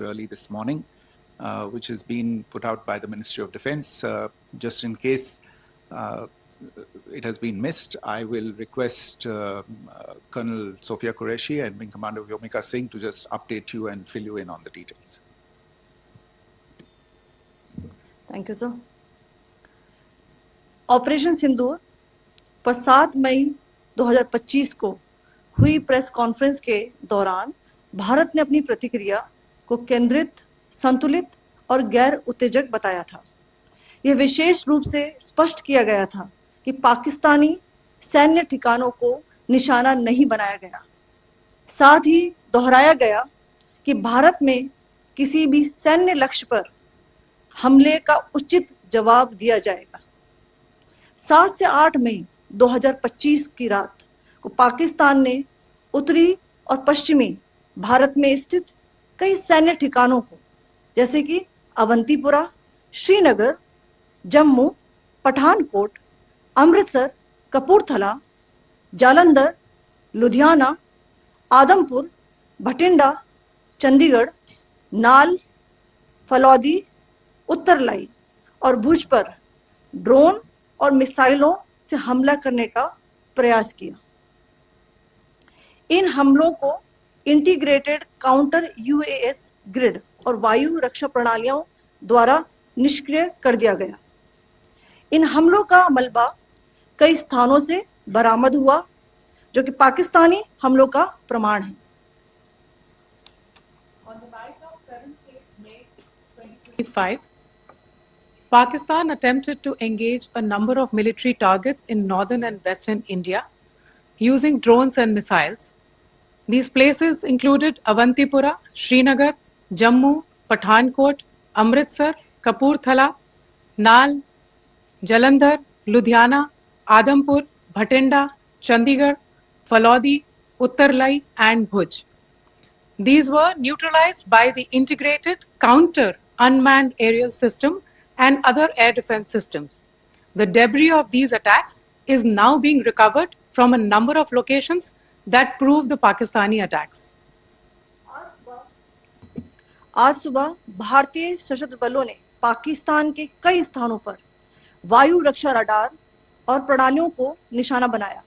early this morning, which has been put out by the Ministry of Defense. Just in case it has been missed, I will request Colonel Sophia Qureshi and Wing Commander Vyomika Singh to just update you and fill you in on the details. Thank you, sir. Operation Sindoor पर 7 मई 2025 को हुई press conference के दौरान भारत ने अपनी प्रतिक्रिया को केंद्रित, संतुलित और गैर उत्तेजक बताया था। यह विशेष रूप से स्पष्ट किया गया था कि पाकिस्तानी सैन्य ठिकानों को निशाना नहीं बनाया गया। साथ ही दोहराया गया कि भारत में किसी भी सैन्य लक्ष्य पर हमले का उचित जवाब दिया जाएगा। 7 से 8 मई 2025 की रात को पाकिस्तान ने उत्तरी और पश्चिमी भारत में स्थित कई सैन्य ठिकानों को, जैसे कि अवंतीपुरा, श्रीनगर, जम्मू, पठानकोट, अमृतसर, कपूरथला, जालंधर, लुधियाना, आदमपुर, भटिंडा, चंडीगढ़, नाल, फलौदी, उत्तरलाई और भुज पर ड्रोन और मिसाइलों से हमला करने का प्रयास किया। इन हमलों को इंटीग्रेटेड काउंटर यूएएस ग्रिड और वायु रक्षा प्रणालियों द्वारा निष्क्रिय कर दिया गया। इन हमलों का मलबा कई स्थानों से बरामद हुआ, जो कि पाकिस्तानी हमलों का प्रमाण है। On the night of 7th May 2025, Pakistan attempted to engage a number of military targets in northern and western India using drones and missiles. These places included Avantipura, Srinagar, Jammu, Pathankot, Amritsar, Kapurthala, Nal, Jalandhar, Ludhiana, Adampur, Bhatinda, Chandigarh, Falodi, Uttarlai, and Bhuj. These were neutralized by the integrated counter unmanned aerial system and other air defense systems. The debris of these attacks is now being recovered from a number of locations that prove the Pakistani attacks. आज सुबह भारतीय सशस्त्र बलों ने पाकिस्तान के कई स्थानों पर वायु रक्षा रडार और प्रणालियों को निशाना बनाया।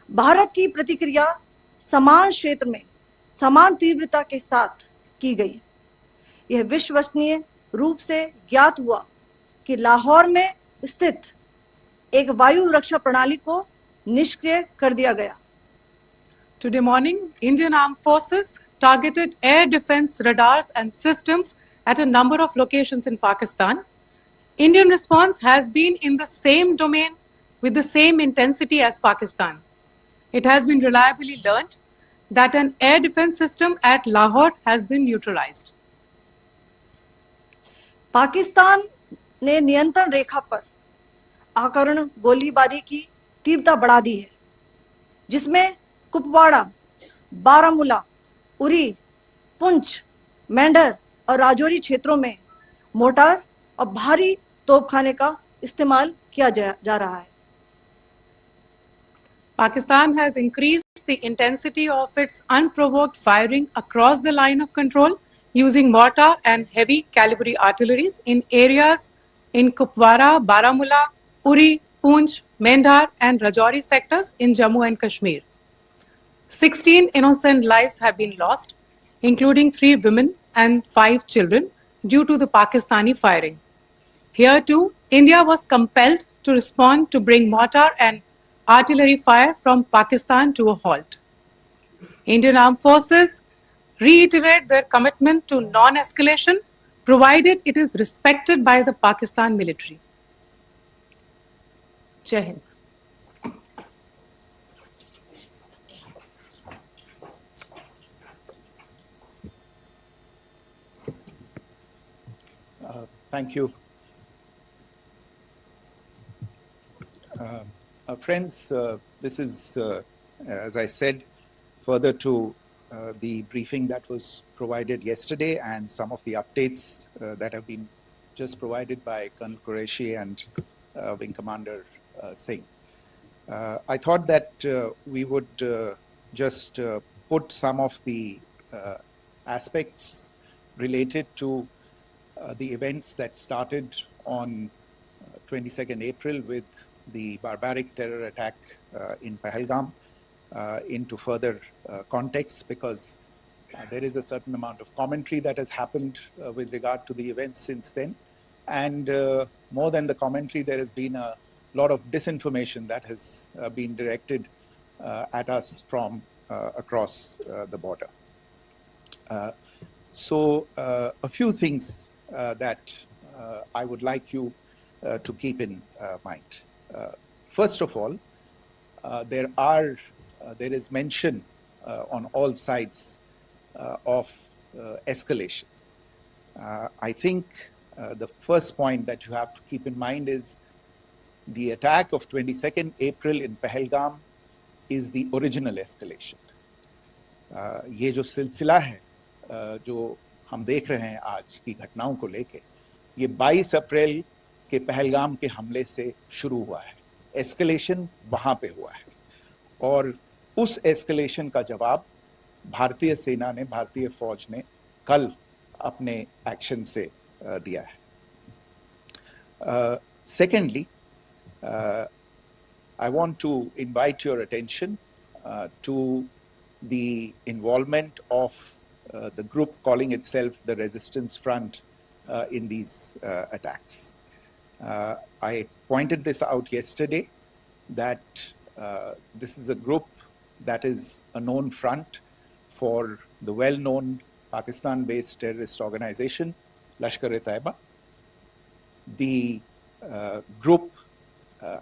भारत की प्रतिक्रिया समान क्षेत्र में समान तीव्रता के साथ की गई। यह विश्वसनीय रूप से ज्ञात हुआ कि लाहौर में स्थित एक वायु रक्षा प्रणाली को निष्क्रिय कर दिया गया। Today morning, Indian Armed Forces targeted air defense radars and systems at a number of locations in Pakistan. Indian response has been in the same domain with the same intensity as Pakistan. It has been reliably learnt that an air defense system at Lahore has been neutralized. Pakistan ने नियंत्रण रेखा पर आकरण गोलीबारी की तीव्रता बढ़ा दी है, जिसमें कुपवाड़ा, बारामूला, उरी, पुंछ, मेंढर और राजौरी क्षेत्रों में मोर्टार और भारी तोपखाने का इस्तेमाल किया जा रहा है। Pakistan has increased the intensity of its unprovoked firing across the line of control using mortar and heavy calibre artilleries in areas in Kupwara, Baramulla, Uri, Poonch, Mendhar and Rajouri sectors in Jammu and Kashmir. 16 innocent lives have been lost, including 3 women and 5 children, due to the Pakistani firing. Here too, India was compelled to respond to bring mortar and artillery fire from Pakistan to a halt. Indian Armed Forces reiterate their commitment to non-escalation, provided it is respected by the Pakistan military. Jai Hind. Thank you. Friends, this is, as I said, further to the briefing that was provided yesterday and some of the updates that have been just provided by Colonel Qureshi and Wing Commander Singh. I thought that we would just put some of the aspects related to the events that started on 22nd April with the barbaric terror attack in Pahalgam into further context, because there is a certain amount of commentary that has happened with regard to the events since then. And more than the commentary, there has been a lot of disinformation that has been directed at us from across the border. So a few things that I would like you to keep in mind. First of all, there is mention on all sides of escalation. I think the first point that you have to keep in mind is the attack of 22nd April in Pahalgam is the original escalation. ये जो सिलसिला है जो हम देख रहे हैं आज की घटनाओं को लेके, ये 22 अप्रैल के पहलगाम के हमले से शुरू हुआ है. एस्केलेशन वहां पे हुआ है और उस एस्केलेशन का जवाब भारतीय सेना ने, भारतीय फौज ने कल अपने एक्शन से दिया है. Secondly, I want to invite your attention to the involvement of the group calling itself the Resistance Front in these attacks. I pointed this out yesterday that this is a group that is a known front for the well-known Pakistan-based terrorist organization, Lashkar-e-Taiba. The group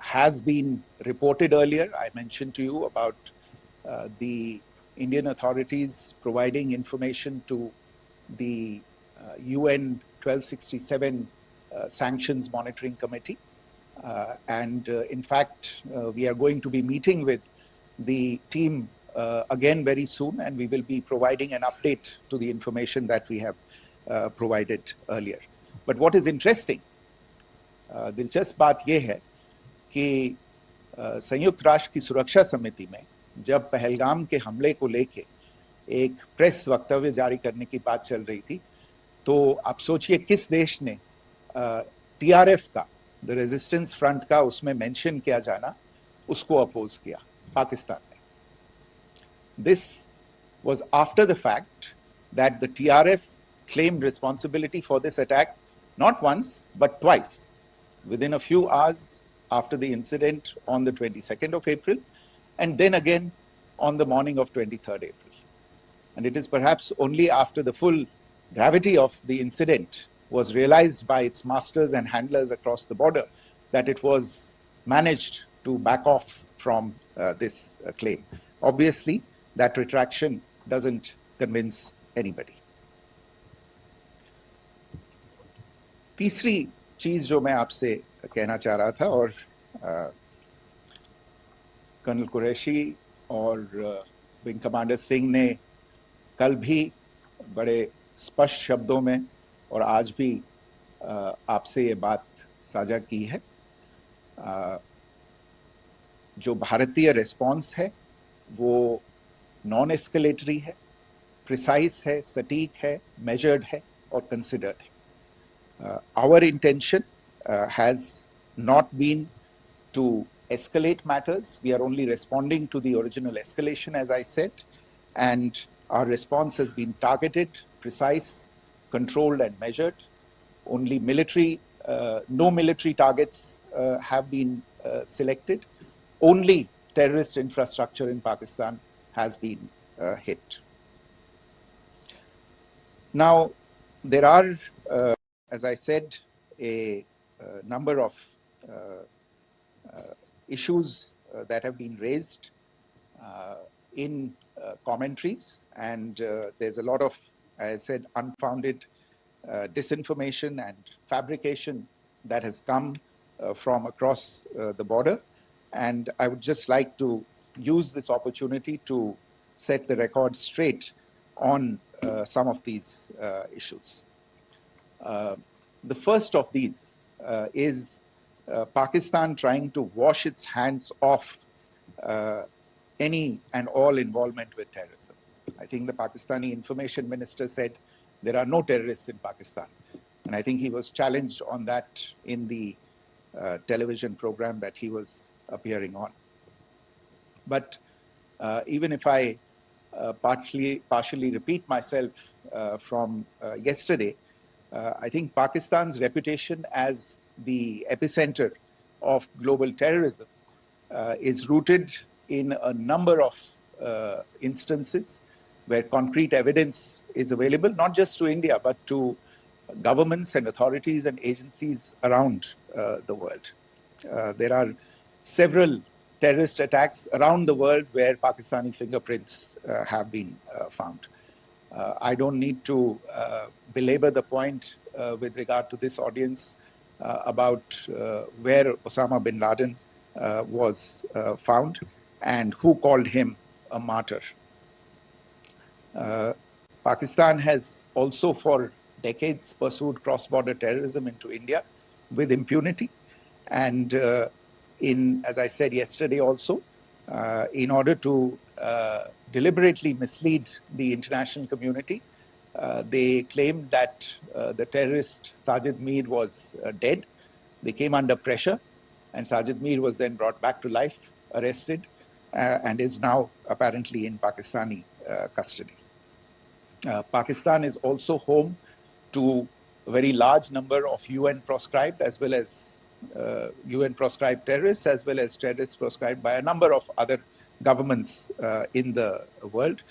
has been reported earlier. I mentioned to you about the Indian authorities providing information to the UN 1267 Sanctions Monitoring Committee. And in fact, we are going to be meeting with the team again very soon, and we will be providing an update to the information that we have provided earlier. But what is interesting, दिलचस्प बात यह है कि संयुक्त राष्ट्र की सुरक्षा समिति में जब पहलगाम के हमले को लेके एक प्रेस वक्तव्य जारी करने की बात चल रही थी, तो आप सोचिए किस देश ने टीआरएफ का, द रेजिस्टेंस फ्रंट का उसमें मेंशन किया जाना, उसको अपोज किया, पाकिस्तान ने. This was after the fact that the TRF claimed responsibility for this attack not once but twice, within a few hours after the incident on the 22nd of April, and then again on the morning of 23rd April. And it is perhaps only after the full gravity of the incident was realized by its masters and handlers across the border that it was managed to back off from this claim. Obviously, that retraction doesn't convince anybody. तीसरी चीज जो मैं आपसे कहना चाह रहा था, और कर्नल कुरैशी और विंग कमांडर सिंह ने कल भी बड़े स्पष्ट शब्दों में और आज भी आपसे ये बात साझा की है. जो भारतीय रिस्पॉन्स है वो नॉन एस्केलेटरी है, प्रिसाइज है, सटीक है, मेजर्ड है और कंसिडर्ड है. Our intention has not been to escalate matters. We are only responding to the original escalation, as I said, and our response has been targeted, precise, controlled and measured. Only no military targets have been selected. Only terrorist infrastructure in Pakistan has been hit. Now, there are, as I said, a number of issues that have been raised in commentaries, and there's a lot of, as I said, unfounded disinformation and fabrication that has come from across the border. And I would just like to use this opportunity to set the record straight on some of these issues. The first of these is Pakistan trying to wash its hands off any and all involvement with terrorism. I think the Pakistani information minister said there are no terrorists in Pakistan. And I think he was challenged on that in the television program that he was appearing on. But even if I partially repeat myself from yesterday, I think Pakistan's reputation as the epicenter of global terrorism is rooted in a number of instances where concrete evidence is available, not just to India, but to governments and authorities and agencies around the world. There are several terrorist attacks around the world where Pakistani fingerprints have been found. I don't need to belabor the point with regard to this audience about where Osama bin Laden was found and who called him a martyr. Pakistan has also for decades pursued cross-border terrorism into India with impunity. And as I said yesterday also, in order to deliberately mislead the international community, they claimed that the terrorist Sajid Mir was dead. They came under pressure, and Sajid Mir was then brought back to life, arrested, and is now apparently in Pakistani custody. Pakistan is also home to a very large number of UN proscribed as well as UN proscribed terrorists, as well as terrorists proscribed by a number of other governments in the world,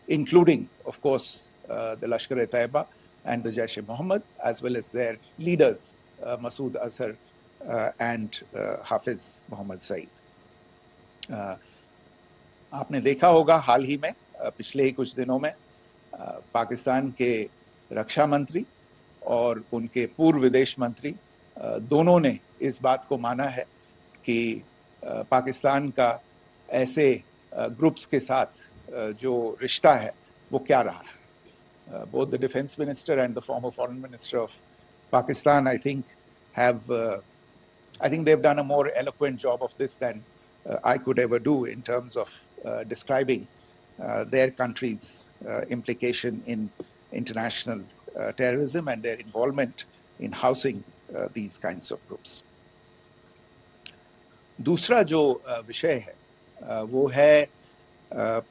including, of course, the Lashkar-e-Taiba and the Jaish-e-Mohammed, as well as their leaders, Masood Azhar and Hafiz Mohammed Saeed. आपने देखा होगा हाल ही में पिछले ही कुछ दिनों में पाकिस्तान के रक्षा मंत्री और उनके पूर्व विदेश मंत्री दोनों ने इस बात को माना है कि पाकिस्तान का ऐसे ग्रुप्स के साथ जो रिश्ता है वो क्या रहा है. Both the defense minister and the former foreign minister of Pakistan, I think they've done a more eloquent job of this than I could ever do in terms of describing their country's implication in international terrorism and their involvement in housing these kinds of groups. दूसरा जो विषय है वो है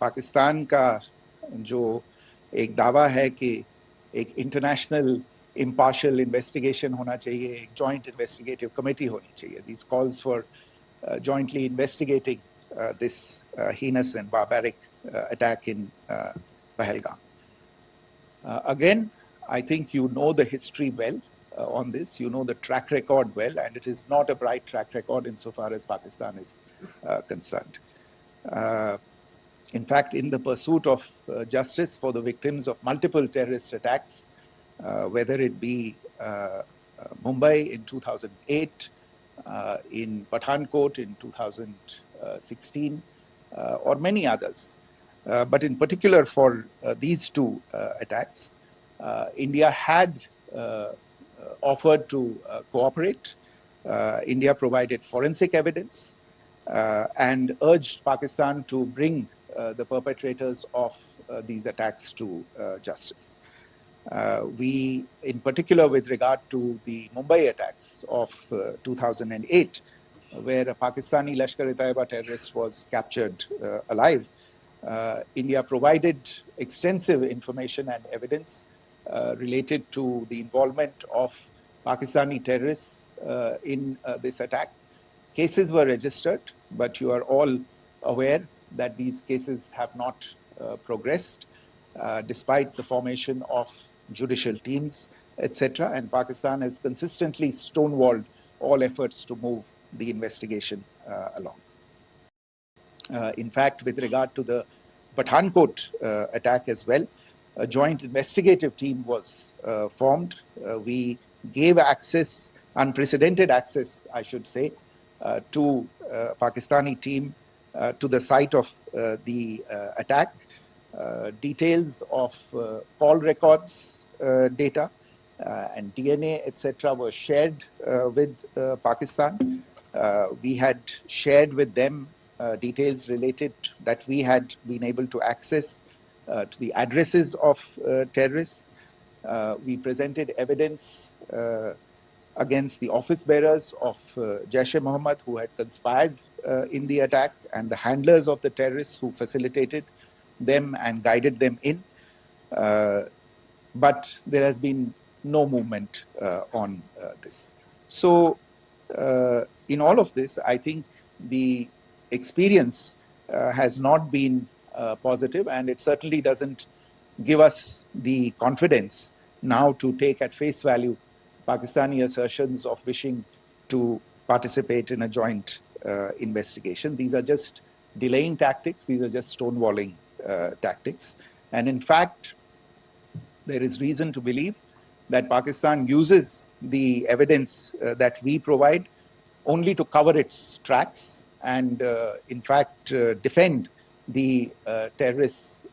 पाकिस्तान का जो एक दावा है कि एक इंटरनेशनल impartial investigation होना चाहिए, एक joint investigative committee होनी चाहिए. These calls for jointly investigating this heinous and barbaric attack in Pahalgam. Again, I think you know the history well on this. You know the track record well, and it is not a bright track record insofar as Pakistan is concerned. In fact, in the pursuit of justice for the victims of multiple terrorist attacks, whether it be Mumbai in 2008, in Pathankot in 2016, or many others. But in particular for these two attacks, India had offered to cooperate. India provided forensic evidence and urged Pakistan to bring the perpetrators of these attacks to justice. We, in particular with regard to the Mumbai attacks of 2008, where a Pakistani Lashkar-e-Taiba terrorist was captured alive, India provided extensive information and evidence related to the involvement of Pakistani terrorists in this attack. Cases were registered, but you are all aware that these cases have not progressed, despite the formation of judicial teams, etc. And Pakistan has consistently stonewalled all efforts to move the investigation along. In fact, with regard to the Pathankot attack as well, a joint investigative team was formed. We gave access, unprecedented access, I should say, to Pakistani team to the site of the attack. Details of call records data and DNA, etc., were shared with Pakistan. We had shared with them details related that we had been able to access to the addresses of terrorists. We presented evidence against the office bearers of Jaish-e-Mohammed who had conspired in the attack, and the handlers of the terrorists who facilitated them and guided them in. But there has been no movement on this. So in all of this, I think the experience has not been positive, and it certainly doesn't give us the confidence now to take at face value Pakistani assertions of wishing to participate in a joint investigation. These are just delaying tactics. These are just stonewalling tactics. And in fact, there is reason to believe that Pakistan uses the evidence that we provide only to cover its tracks and, in fact, defend the terrorists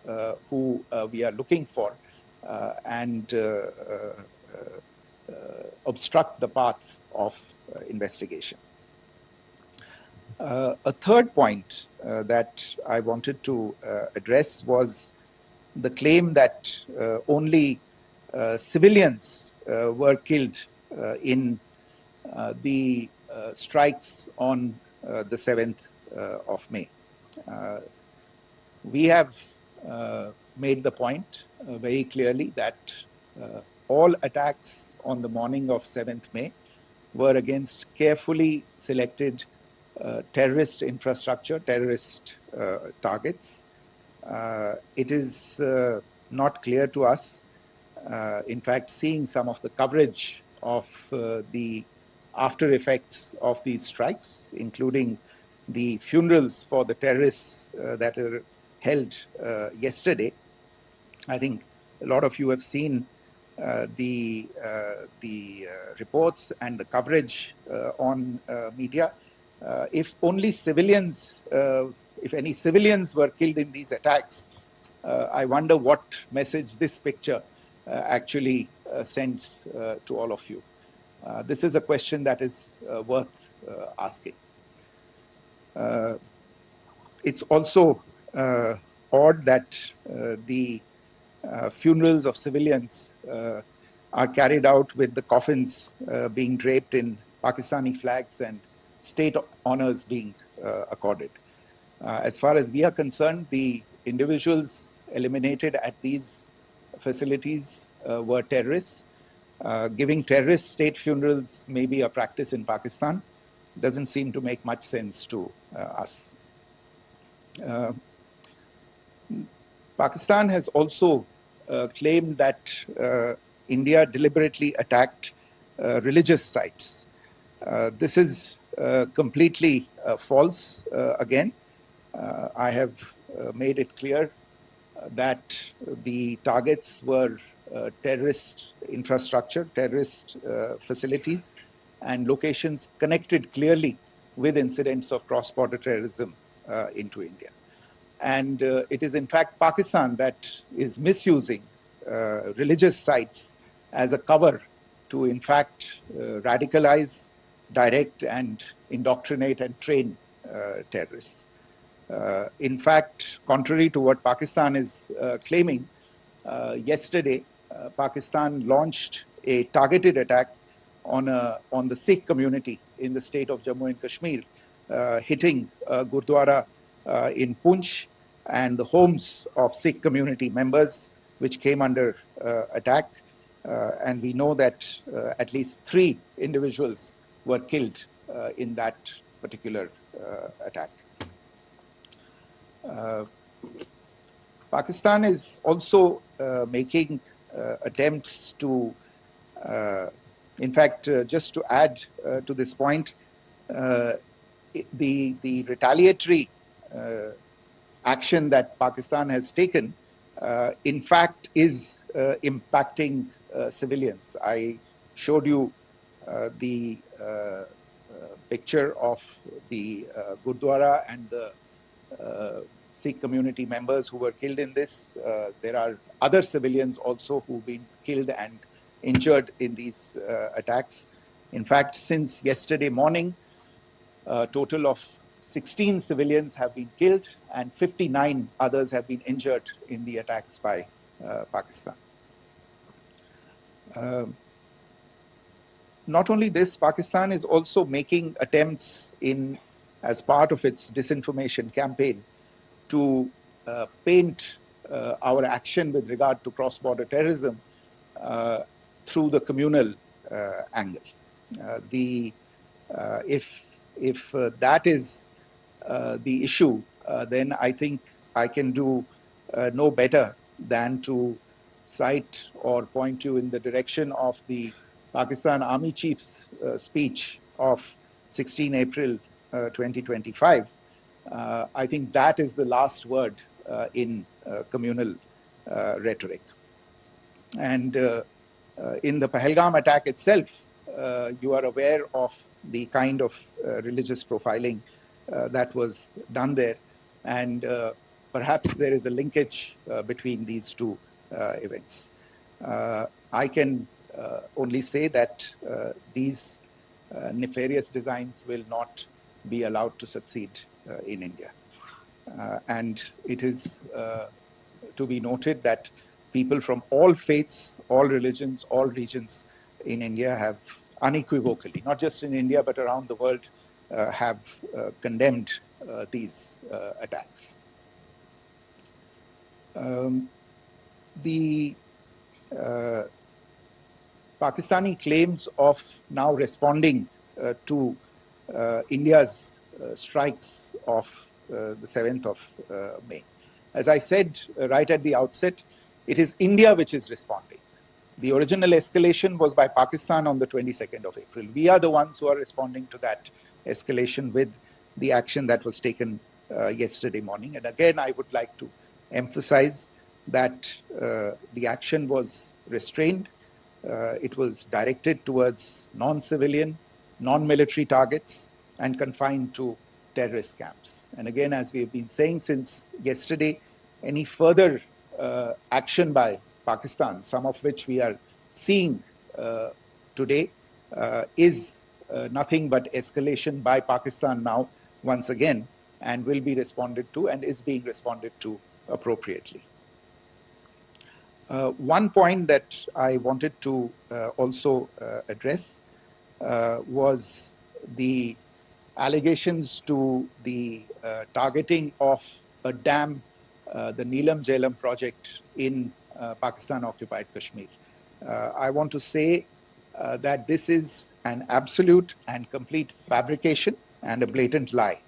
who we are looking for and obstruct the path of investigation. A third point that I wanted to address was the claim that only civilians were killed in the strikes on the 7th of May. We have made the point very clearly that all attacks on the morning of 7th May were against carefully selected terrorist infrastructure, terrorist targets. It is not clear to us, in fact, seeing some of the coverage of the after effects of these strikes, including the funerals for the terrorists that were held yesterday. I think a lot of you have seen the reports and the coverage on media. If only civilians, if any civilians were killed in these attacks, I wonder what message this picture actually sends to all of you. This is a question that is worth asking. It's also odd that the funerals of civilians are carried out with the coffins being draped in Pakistani flags and state honors being accorded. As far as we are concerned, the individuals eliminated at these facilities were terrorists. Giving terrorist state funerals may be a practice in Pakistan. Doesn't seem to make much sense to us. Pakistan has also claimed that India deliberately attacked religious sites. This is completely false again. I have made it clear that the targets were terrorist infrastructure, terrorist facilities, and locations connected clearly with incidents of cross-border terrorism into India. And it is in fact Pakistan that is misusing religious sites as a cover to in fact radicalize, direct, and indoctrinate and train terrorists. In fact, contrary to what Pakistan is claiming, yesterday Pakistan launched a targeted attack on the Sikh community in the state of Jammu and Kashmir, hitting Gurdwara in Poonch and the homes of Sikh community members, which came under attack. And we know that at least 3 individuals were killed in that particular attack. Pakistan is also making attempts to, in fact, just to add to this point, the retaliatory action that Pakistan has taken, in fact, is impacting civilians. I showed you the picture of the Gurdwara and the Sikh community members who were killed in this. There are other civilians also who've been killed and injured in these attacks. In fact, since yesterday morning, a total of 16 civilians have been killed and 59 others have been injured in the attacks by Pakistan. Not only this, Pakistan is also making attempts as part of its disinformation campaign to paint our action with regard to cross-border terrorism through the communal angle. If that is the issue, then I think I can do no better than to cite or point you in the direction of the Pakistan Army Chief's speech of 16 April 2025. I think that is the last word in communal rhetoric. And in the Pahalgam attack itself, you are aware of the kind of religious profiling that was done there. And perhaps there is a linkage between these two events. I can only say that these nefarious designs will not be allowed to succeed in India. And it is to be noted that people from all faiths, all religions, all regions in India have unequivocally, not just in India, but around the world, have condemned these attacks. The Pakistani claims of now responding to India's strikes of the 7th of May. As I said right at the outset, it is India which is responding. The original escalation was by Pakistan on the 22nd of April. We are the ones who are responding to that escalation with the action that was taken yesterday morning. And again, I would like to emphasize that the action was restrained. It was directed towards non-civilian, non-military targets and confined to terrorist camps. And again, as we have been saying since yesterday, any further action by Pakistan, some of which we are seeing today, is nothing but escalation by Pakistan now, once again, and will be responded to and is being responded to appropriately. One point that I wanted to also address was the allegations to the targeting of a dam, the Neelam Jhelum project in Pakistan-occupied Kashmir. I want to say that this is an absolute and complete fabrication and a blatant lie.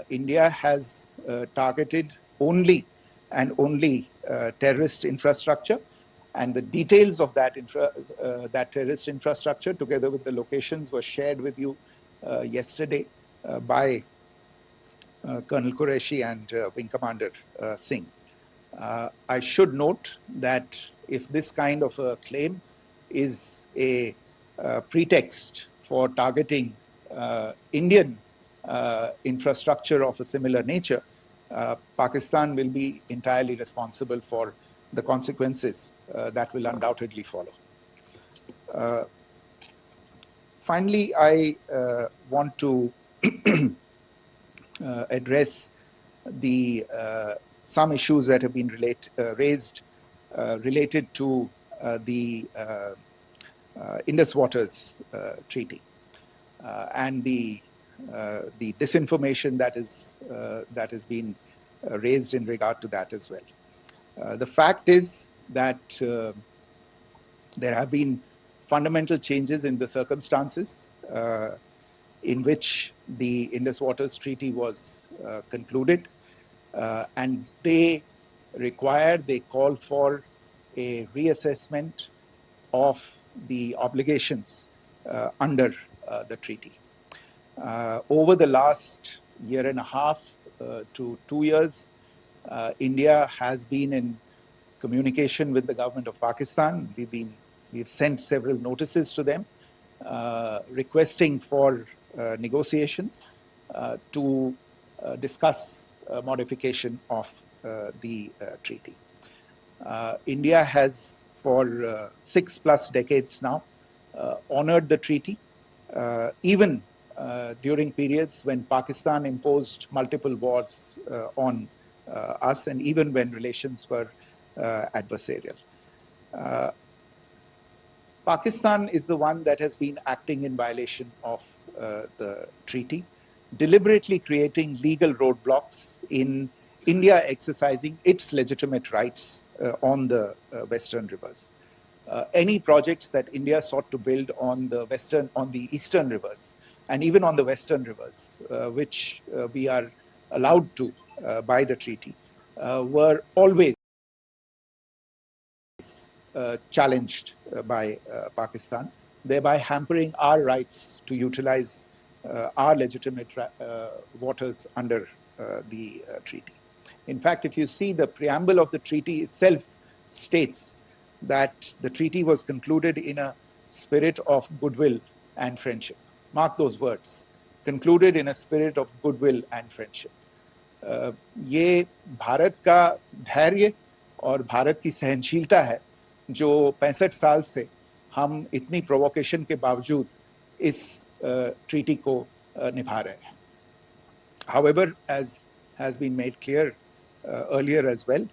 India has targeted only and only terrorist infrastructure, and the details of that terrorist infrastructure, together with the locations, were shared with you yesterday by Colonel Qureshi and Wing Commander Singh. I should note that if this kind of a claim is a pretext for targeting Indian infrastructure of a similar nature, Pakistan will be entirely responsible for the consequences that will undoubtedly follow. Finally, I want to address some issues that have been raised related to the Indus Waters Treaty and the disinformation that has been raised in regard to that as well. The fact is that there have been fundamental changes in the circumstances in which the Indus Waters Treaty was concluded, and they call for a reassessment of the obligations under the treaty. Over the last year and a half to 2 years, India has been in communication with the government of Pakistan. We've sent several notices to them requesting for negotiations to discuss modification of the treaty. India has for 6+ decades now honored the treaty, even during periods when Pakistan imposed multiple wars on us, and even when relations were adversarial. Pakistan is the one that has been acting in violation of the treaty, deliberately creating legal roadblocks in India exercising its legitimate rights on the Western rivers. Any projects that India sought to build on the Eastern rivers, and even on the Western rivers, which we are allowed to by the treaty, were always challenged by Pakistan, thereby hampering our rights to utilize our legitimate waters under the treaty. In fact, if you see the preamble of the treaty itself states that the treaty was concluded in a spirit of goodwill and friendship. Mark those words, concluded in a spirit of goodwill and friendship. ये भारत का धैर्य और भारत की सहनशीलता है जो 65 साल से हम इतनी प्रोवोकेशन के बावजूद इस ट्रीटी को निभा रहे हैं. However, as has been made clear earlier as well,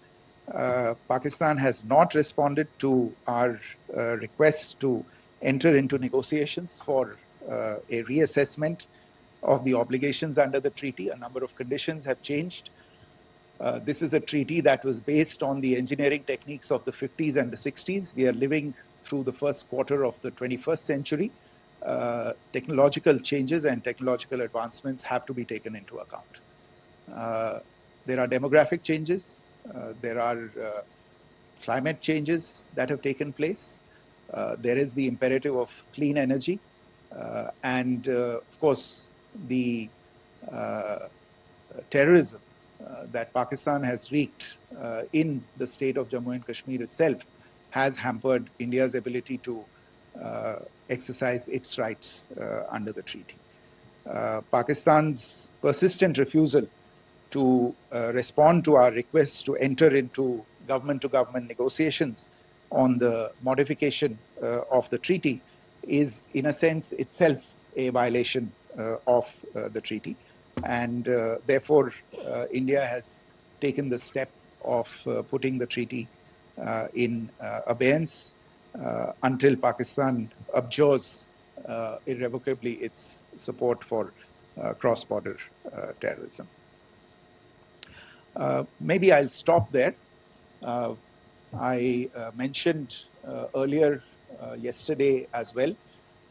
Pakistan has not responded to our requests to enter into negotiations for a reassessment of the obligations under the treaty. A number of conditions have changed. This is a treaty that was based on the engineering techniques of the 50s and the 60s. We are living through the first quarter of the 21st century. Technological changes and technological advancements have to be taken into account. There are demographic changes. There are climate changes that have taken place. There is the imperative of clean energy. And of course, the terrorism that Pakistan has wreaked in the state of Jammu and Kashmir itself has hampered India's ability to exercise its rights under the treaty. Pakistan's persistent refusal to respond to our requests to enter into government-to-government negotiations on the modification of the treaty is, in a sense, itself a violation of the treaty. And therefore, India has taken the step of putting the treaty in abeyance until Pakistan abjures irrevocably its support for cross-border terrorism. Maybe I'll stop there. I mentioned earlier yesterday as well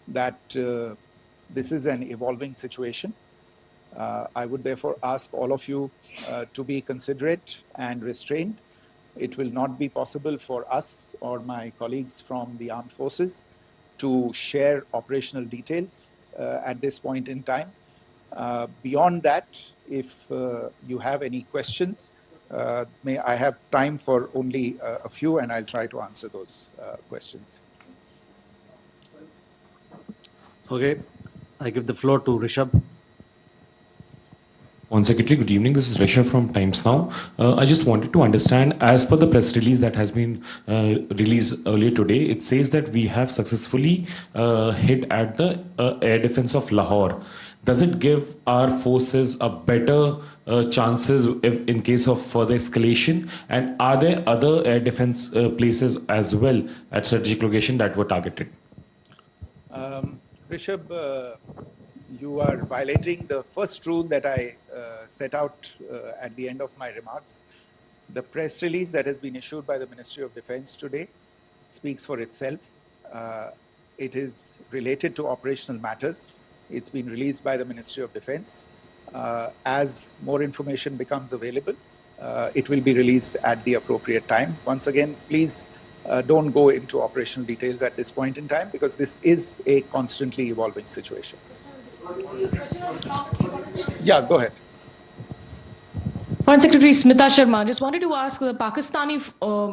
that this is an evolving situation. I would therefore ask all of you to be considerate and restrained. It will not be possible for us or my colleagues from the armed forces to share operational details at this point in time. Beyond that, if you have any questions, may I have time for only a few, and I'll try to answer those questions. Okay, I give the floor to Rishabh. One Secretary, good evening. This is Rishabh from Times Now. I just wanted to understand, as per the press release that has been released earlier today, it says that we have successfully hit at the air defense of Lahore. Does it give our forces a better chances if in case of further escalation? And are there other air defense places as well at strategic location that were targeted? Rishabh, you are violating the first rule that I set out at the end of my remarks. The press release that has been issued by the Ministry of Defense today speaks for itself. It is related to operational matters. It's been released by the Ministry of Defense. As more information becomes available, it will be released at the appropriate time. Once again, please don't go into operational details at this point in time, because this is a constantly evolving situation. Yeah, go ahead. Foreign Secretary Smita Sharma, just wanted to ask, the Pakistani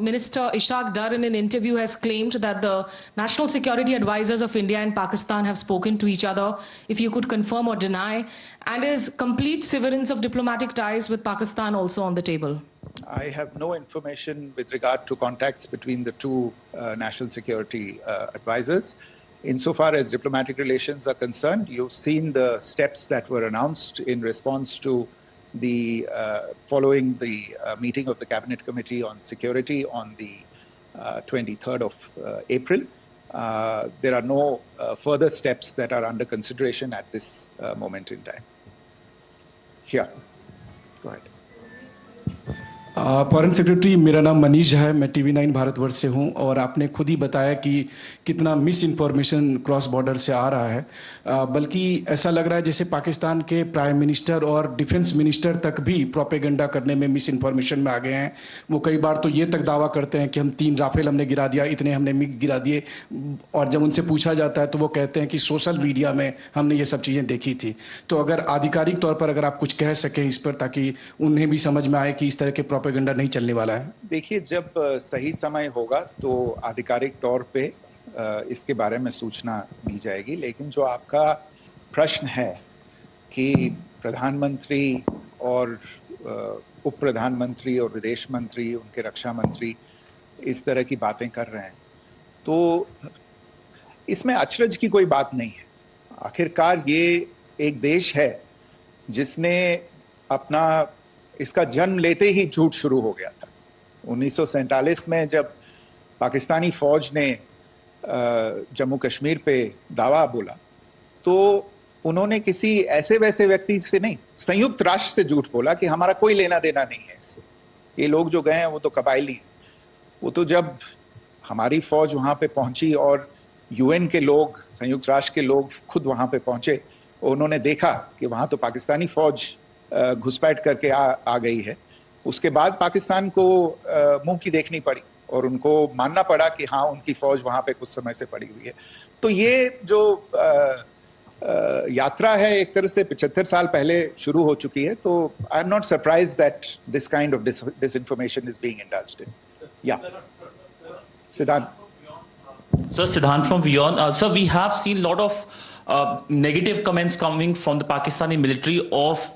Minister Ishaq Dar in an interview has claimed that the national security advisors of India and Pakistan have spoken to each other. If you could confirm or deny, and is complete severance of diplomatic ties with Pakistan also on the table? I have no information with regard to contacts between the two national security advisors. Insofar as diplomatic relations are concerned, you've seen the steps that were announced in response to the following the meeting of the Cabinet Committee on Security on the 23rd of April. There are no further steps that are under consideration at this moment in time. Here, go ahead. Foreign secretary, मेरा नाम मनीष है, मैं TV9 Bharatvarsh से हूं, और आपने खुद ही बताया कि कितना मिस इन्फॉर्मेशन क्रॉस बॉर्डर से आ रहा है, बल्कि ऐसा लग रहा है जैसे पाकिस्तान के प्राइम मिनिस्टर और डिफेंस मिनिस्टर तक भी प्रोपेगेंडा करने में मिस इन्फॉर्मेशन में आ गए हैं। वो कई बार तो ये तक दावा करते हैं कि हम 3 राफेल हमने गिरा दिया, इतने हमने मिग गिरा दिए, और जब उनसे पूछा जाता है तो वो कहते हैं कि सोशल मीडिया में हमने ये सब चीज़ें देखी थी। तो अगर आधिकारिक तौर पर अगर आप कुछ कह सकें इस पर, ताकि उन्हें भी समझ में आए कि इस तरह के प्रोपेगेंडा नहीं चलने वाला है। देखिए, जब सही समय होगा तो आधिकारिक तौर पे इसके बारे में सूचना दी जाएगी, लेकिन जो आपका प्रश्न है कि प्रधानमंत्री और उप प्रधानमंत्री और विदेश मंत्री, उनके रक्षा मंत्री इस तरह की बातें कर रहे हैं, तो इसमें अचरज की कोई बात नहीं है। आखिरकार ये एक देश है जिसने अपना इसका जन्म लेते ही झूठ शुरू हो गया था। 1947 में जब पाकिस्तानी फौज ने जम्मू कश्मीर पे दावा बोला, तो उन्होंने किसी ऐसे वैसे व्यक्ति से नहीं, संयुक्त राष्ट्र से झूठ बोला कि हमारा कोई लेना देना नहीं है इससे, ये लोग जो गए हैं वो तो कबायली हैं। वो तो जब हमारी फौज वहाँ पे पहुंची और UN के लोग, संयुक्त राष्ट्र के लोग खुद वहाँ पे पहुंचे, उन्होंने देखा कि वहाँ तो पाकिस्तानी फौज घुसपैठ करके आ गई है, उसके बाद पाकिस्तान को मुंह की देखनी पड़ी और उनको मानना पड़ा कि हाँ, उनकी फौज वहाँ पे कुछ समय से पड़ी हुई है। तो ये जो यात्रा है एक तरह से 75 साल पहले शुरू हो चुकी है, तो I am not surprise that this kind of disinformation is being indulged in. Yeah. Siddhant. Sir, Siddhant from Beyond. Sir, we have seen a lot of negative comments coming from the Pakistani military of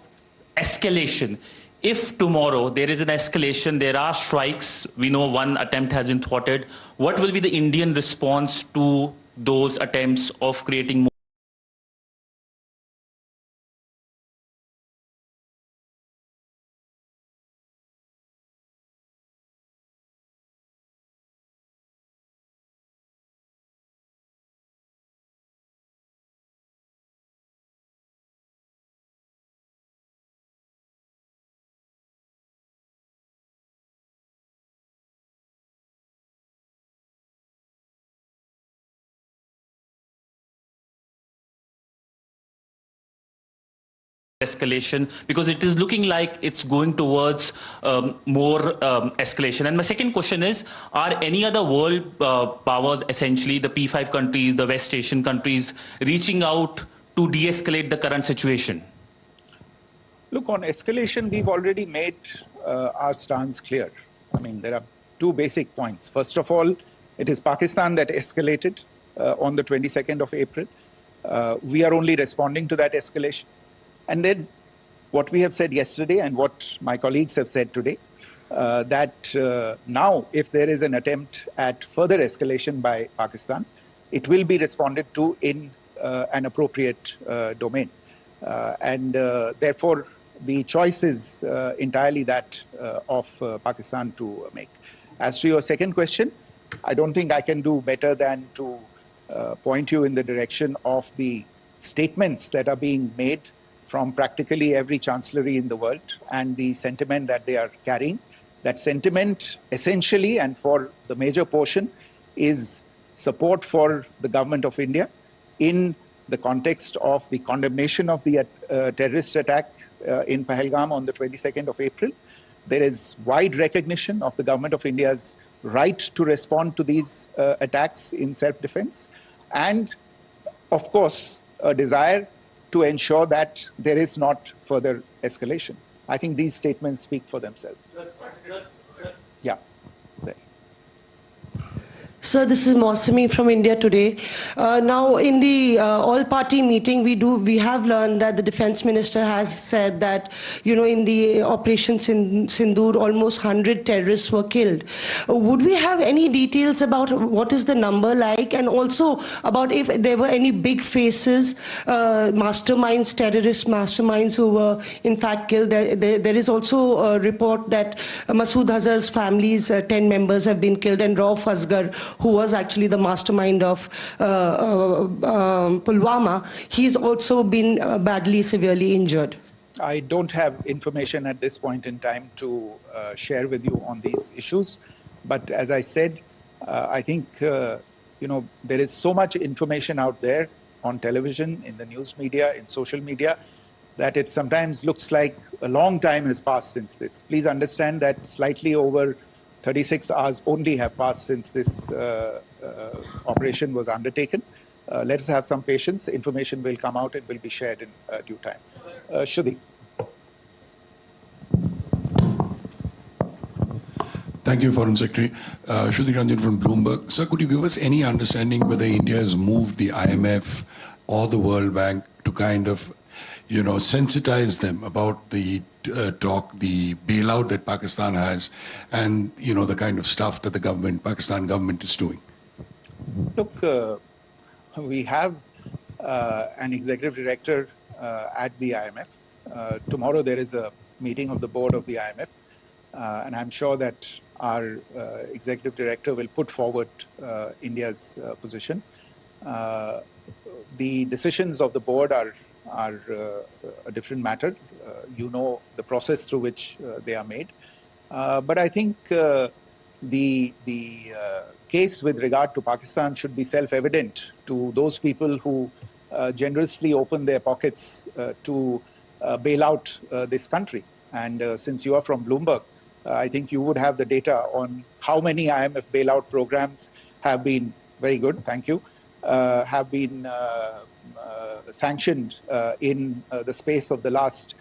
escalation. If tomorrow there is an escalation, there are strikes, we know one attempt has been thwarted, what will be the Indian response to those attempts of creating more? Escalation, because it is looking like it's going towards more escalation. And my second question is, are any other world powers, essentially the P5 countries, the West Asian countries, reaching out to de-escalate the current situation? Look, on escalation, we've already made our stance clear. I mean, there are 2 basic points. First of all, it is Pakistan that escalated on the 22nd of April. We are only responding to that escalation. And then what we have said yesterday and what my colleagues have said today, that now if there is an attempt at further escalation by Pakistan, it will be responded to in an appropriate domain. And therefore, the choice is entirely that of Pakistan to make. As to your second question, I don't think I can do better than to point you in the direction of the statements that are being made from practically every chancellery in the world and the sentiment that they are carrying. That sentiment essentially, and for the major portion, is support for the government of India in the context of the condemnation of the terrorist attack in Pahalgam on the 22nd of April. There is wide recognition of the government of India's right to respond to these attacks in self-defense, and of course, a desire to ensure that there is not further escalation. I think these statements speak for themselves. Yeah. Sir, this is Mausami from India Today. Now, in the all-party meeting, we have learned that the defense minister has said that, in the Operation Sindoor, almost 100 terrorists were killed. Would we have any details about what is the number like, and also about if there were any big faces, masterminds, terrorist masterminds who were in fact killed? There is also a report that Masood Azhar's family's 10 members have been killed, and Rauf Asghar, who was actually the mastermind of Pulwama, he's also been badly, severely injured. I don't have information at this point in time to share with you on these issues. But as I said, I think, there is so much information out there on television, in the news media, in social media, that it sometimes looks like a long time has passed since this. Please understand that slightly over 36 hours only have passed since this operation was undertaken. Let us have some patience. Information will come out. It will be shared in due time. Shruti. Thank you, Foreign Secretary. Shruti Ranjan from Bloomberg. Sir, could you give us any understanding whether India has moved the IMF or the World Bank to kind of, sensitize them about the the bailout that Pakistan has, and the kind of stuff that the Pakistan government is doing? Look, we have an executive director at the IMF. Tomorrow there is a meeting of the board of the IMF, and I'm sure that our executive director will put forward India's position. The decisions of the board are a different matter. The process through which they are made. But I think the case with regard to Pakistan should be self-evident to those people who generously open their pockets to bail out this country. And since you are from Bloomberg, I think you would have the data on how many IMF bailout programs have been, very good, thank you, have been sanctioned in the space of the last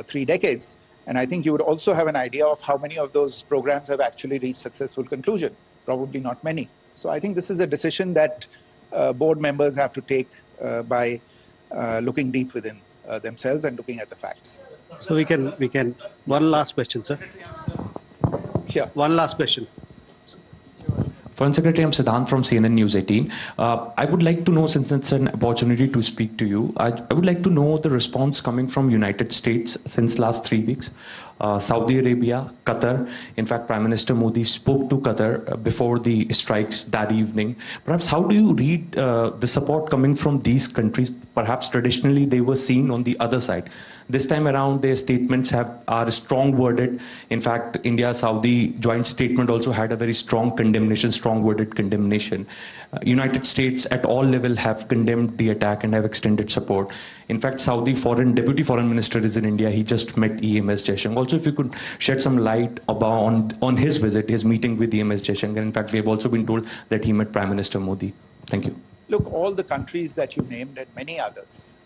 3 decades. And I think you would also have an idea of how many of those programs have actually reached successful conclusion. Probably not many. So I think this is a decision that board members have to take by looking deep within themselves and looking at the facts. So we can, one last question, sir. Yeah. One last question. Foreign Secretary, I'm Siddhant from CNN News 18. I would like to know, since it's an opportunity to speak to you, I would like to know the response coming from United States since last 3 weeks. Saudi Arabia, Qatar. In fact, Prime Minister Modi spoke to Qatar before the strikes that evening. Perhaps how do you read the support coming from these countries? Perhaps traditionally they were seen on the other side. This time around, their statements are strong worded. In fact, India-Saudi joint statement also had a very strong condemnation, strong worded condemnation. United States at all level have condemned the attack and have extended support. In fact, Saudi Deputy Foreign Minister is in India. He just met EMS Jaishankar. Also, if you could shed some light on his visit, his meeting with EMS Jaishankar. In fact, we have also been told that he met Prime Minister Modi. Thank you. Look, all the countries that you named and many others,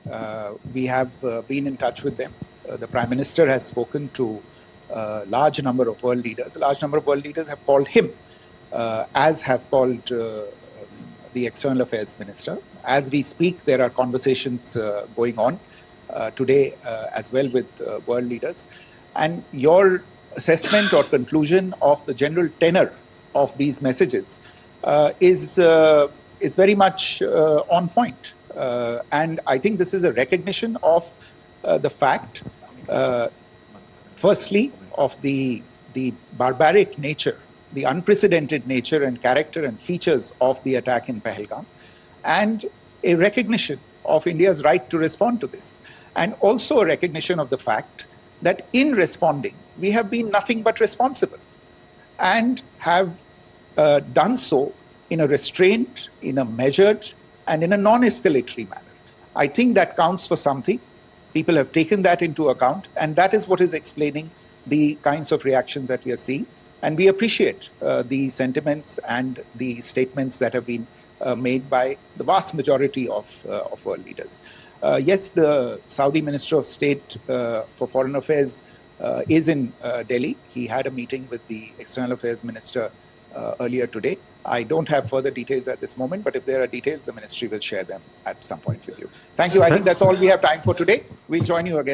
we have been in touch with them. The Prime Minister has spoken to a large number of world leaders. A large number of world leaders have called him, as have called the External Affairs Minister. As we speak, there are conversations going on today as well with world leaders. And your assessment or conclusion of the general tenor of these messages is very much on point. And I think this is a recognition of the fact, firstly, of the barbaric nature, the unprecedented nature and character and features of the attack in Pahalgam, and a recognition of India's right to respond to this, and also a recognition of the fact that in responding, we have been nothing but responsible and have done so in a restrained, in a measured, and in a non-escalatory manner. I think that counts for something. People have taken that into account, and that is what is explaining the kinds of reactions that we are seeing. And we appreciate the sentiments and the statements that have been made by the vast majority of world leaders. Yes, the Saudi Minister of State for Foreign Affairs is in Delhi. He had a meeting with the External Affairs Minister earlier today. I don't have further details at this moment, but if there are details, the ministry will share them at some point with you. Thank you. I think that's all we have time for today. We'll join you again.